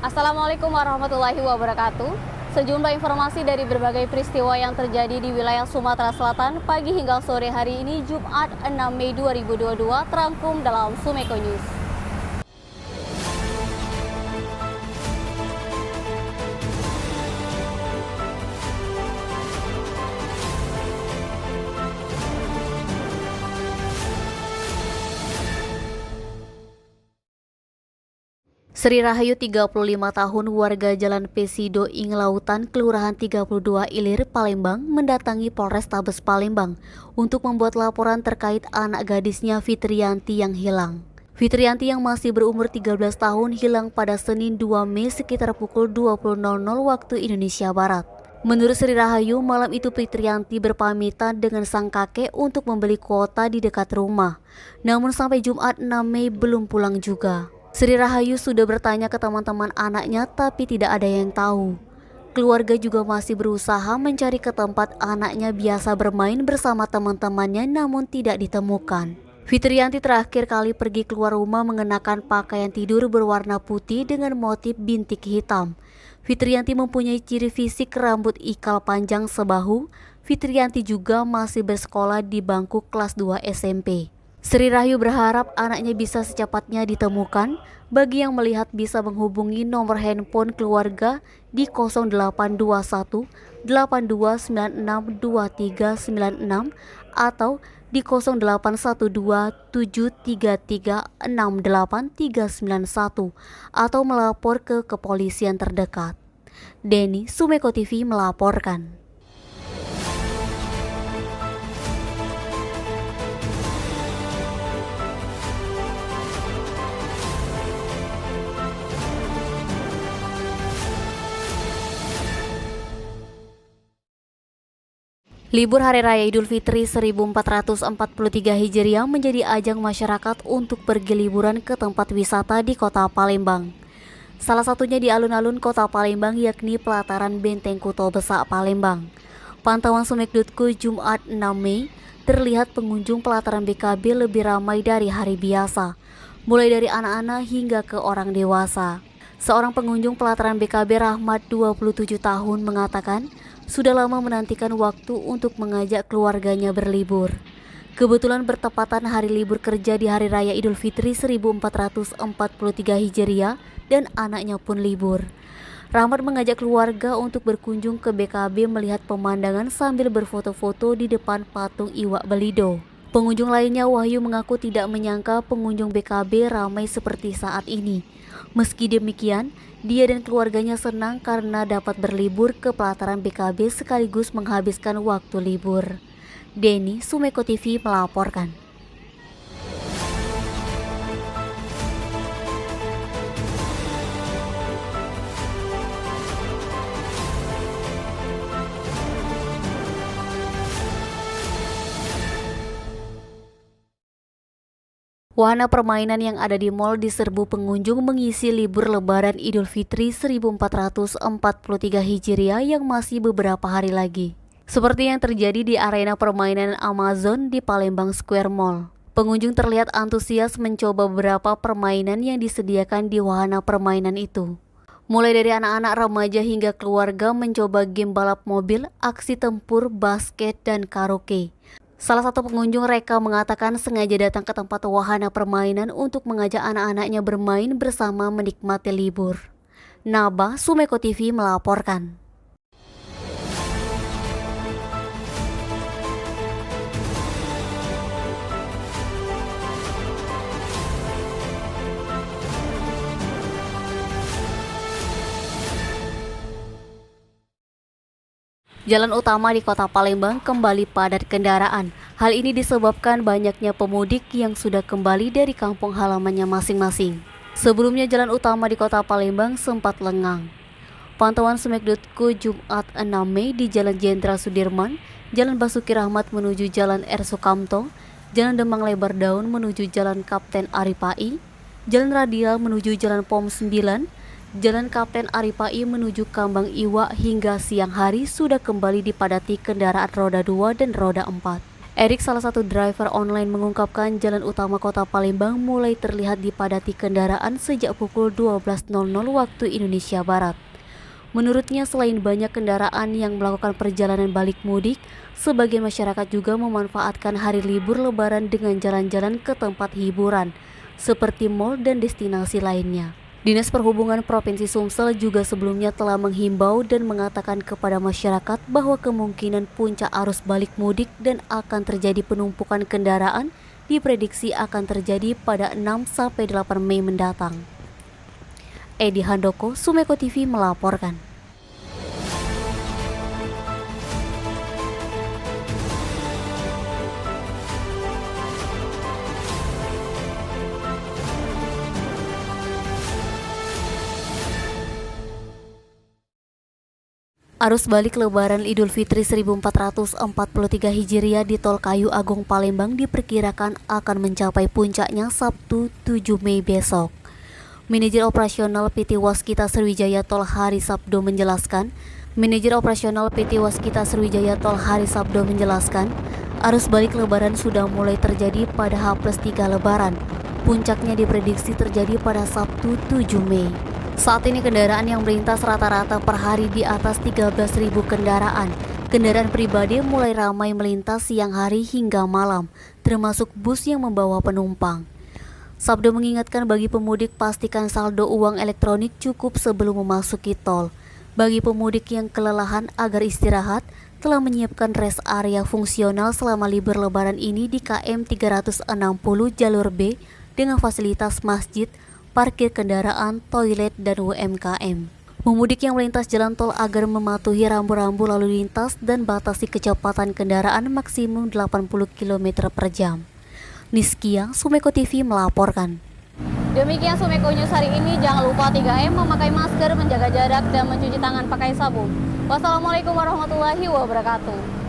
Assalamualaikum warahmatullahi wabarakatuh. Sejumlah informasi dari berbagai peristiwa yang terjadi di wilayah Sumatera Selatan pagi hingga sore hari ini Jumat 6 Mei 2022 terangkum dalam Sumeko News. Sri Rahayu 35 tahun warga Jalan Pesido Ing Lautan, Kelurahan 32 Ilir, Palembang mendatangi Polrestabes Palembang untuk membuat laporan terkait anak gadisnya Fitriyanti yang hilang. Fitriyanti yang masih berumur 13 tahun hilang pada Senin 2 Mei sekitar pukul 20.00 waktu Indonesia Barat. Menurut Sri Rahayu, malam itu Fitriyanti berpamitan dengan sang kakek untuk membeli kuota di dekat rumah. Namun sampai Jumat 6 Mei belum pulang juga. Sri Rahayu sudah bertanya ke teman-teman anaknya tapi tidak ada yang tahu. Keluarga juga masih berusaha mencari ke tempat anaknya biasa bermain bersama teman-temannya namun tidak ditemukan. Fitriyanti terakhir kali pergi keluar rumah mengenakan pakaian tidur berwarna putih dengan motif bintik hitam. Fitriyanti mempunyai ciri fisik rambut ikal panjang sebahu. Fitriyanti juga masih bersekolah di bangku kelas 2 SMP. Sri Rahayu berharap anaknya bisa secepatnya ditemukan. Bagi yang melihat bisa menghubungi nomor handphone keluarga di 0821 8296 2396 atau di 0812 733 68391 atau melapor ke kepolisian terdekat. Denny, Sumeko TV melaporkan. Libur Hari Raya Idul Fitri 1443 Hijriah menjadi ajang masyarakat untuk pergi liburan ke tempat wisata di kota Palembang. Salah satunya di alun-alun kota Palembang yakni pelataran Benteng Kuto Besak Palembang. Pantauan Sumekdutku Jumat 6 Mei, terlihat pengunjung pelataran BKB lebih ramai dari hari biasa, mulai dari anak-anak hingga ke orang dewasa. Seorang pengunjung pelataran BKB Rahmat 27 tahun mengatakan sudah lama menantikan waktu untuk mengajak keluarganya berlibur. Kebetulan bertepatan hari libur kerja di Hari Raya Idul Fitri 1443 Hijriah dan anaknya pun libur. Rahmat mengajak keluarga untuk berkunjung ke BKB melihat pemandangan sambil berfoto-foto di depan patung Iwak Belido. Pengunjung lainnya Wahyu mengaku tidak menyangka pengunjung BKB ramai seperti saat ini. Meski demikian, dia dan keluarganya senang karena dapat berlibur ke pelataran BKB sekaligus menghabiskan waktu libur. Denny, Sumeko TV melaporkan. Wahana permainan yang ada di mal diserbu pengunjung mengisi libur Lebaran Idul Fitri 1443 Hijriah yang masih beberapa hari lagi. Seperti yang terjadi di arena permainan Amazon di Palembang Square Mall. Pengunjung terlihat antusias mencoba beberapa permainan yang disediakan di wahana permainan itu. Mulai dari anak-anak remaja hingga keluarga mencoba game balap mobil, aksi tempur, basket, dan karaoke. Salah satu pengunjung Reka mengatakan sengaja datang ke tempat wahana permainan untuk mengajak anak-anaknya bermain bersama menikmati libur. Naba, Sumeko TV melaporkan. Jalan utama di kota Palembang kembali padat kendaraan. Hal ini disebabkan banyaknya pemudik yang sudah kembali dari kampung halamannya masing-masing. Sebelumnya jalan utama di kota Palembang sempat lengang. Pantauan Sumekdutku Jumat 6 Mei di Jalan Jenderal Sudirman, Jalan Basuki Rahmat menuju Jalan R. Sukamto, Jalan Demang Lebar Daun menuju Jalan Kapten Aripai, Jalan Radial menuju Jalan POM 9, Jalan Kapten Aripai menuju Kambang Iwak hingga siang hari sudah kembali dipadati kendaraan roda 2 dan roda 4. Erik, salah satu driver online, mengungkapkan jalan utama kota Palembang mulai terlihat dipadati kendaraan sejak pukul 12.00 waktu Indonesia Barat. Menurutnya, selain banyak kendaraan yang melakukan perjalanan balik mudik, sebagian masyarakat juga memanfaatkan hari libur Lebaran dengan jalan-jalan ke tempat hiburan, seperti mal dan destinasi lainnya. Dinas Perhubungan Provinsi Sumsel juga sebelumnya telah menghimbau dan mengatakan kepada masyarakat bahwa kemungkinan puncak arus balik mudik dan akan terjadi penumpukan kendaraan diprediksi akan terjadi pada 6-8 Mei mendatang. Edi Handoko, Sumeko TV melaporkan. Arus balik Lebaran Idul Fitri 1443 Hijriah di Tol Kayu Agung Palembang diperkirakan akan mencapai puncaknya Sabtu 7 Mei besok. Manajer Operasional PT Waskita Sriwijaya Tol Hari Sabdo menjelaskan, arus balik Lebaran sudah mulai terjadi pada H+3 Lebaran. Puncaknya diprediksi terjadi pada Sabtu 7 Mei. Saat ini kendaraan yang melintas rata-rata per hari di atas 13.000 kendaraan. Kendaraan pribadi mulai ramai melintas siang hari hingga malam, termasuk bus yang membawa penumpang. Sabdo mengingatkan bagi pemudik, pastikan saldo uang elektronik cukup sebelum memasuki tol. Bagi pemudik yang kelelahan agar istirahat, telah menyiapkan rest area fungsional selama libur Lebaran ini di KM 360 jalur B dengan fasilitas masjid, parkir kendaraan, toilet, dan UMKM. Pemudik yang melintas jalan tol agar mematuhi rambu-rambu lalu lintas dan batasi kecepatan kendaraan maksimum 80 km per jam. Niskia, Sumeko TV melaporkan. Demikian Sumeko News hari ini. Jangan lupa 3M, memakai masker, menjaga jarak, dan mencuci tangan pakai sabun. Wassalamualaikum warahmatullahi wabarakatuh.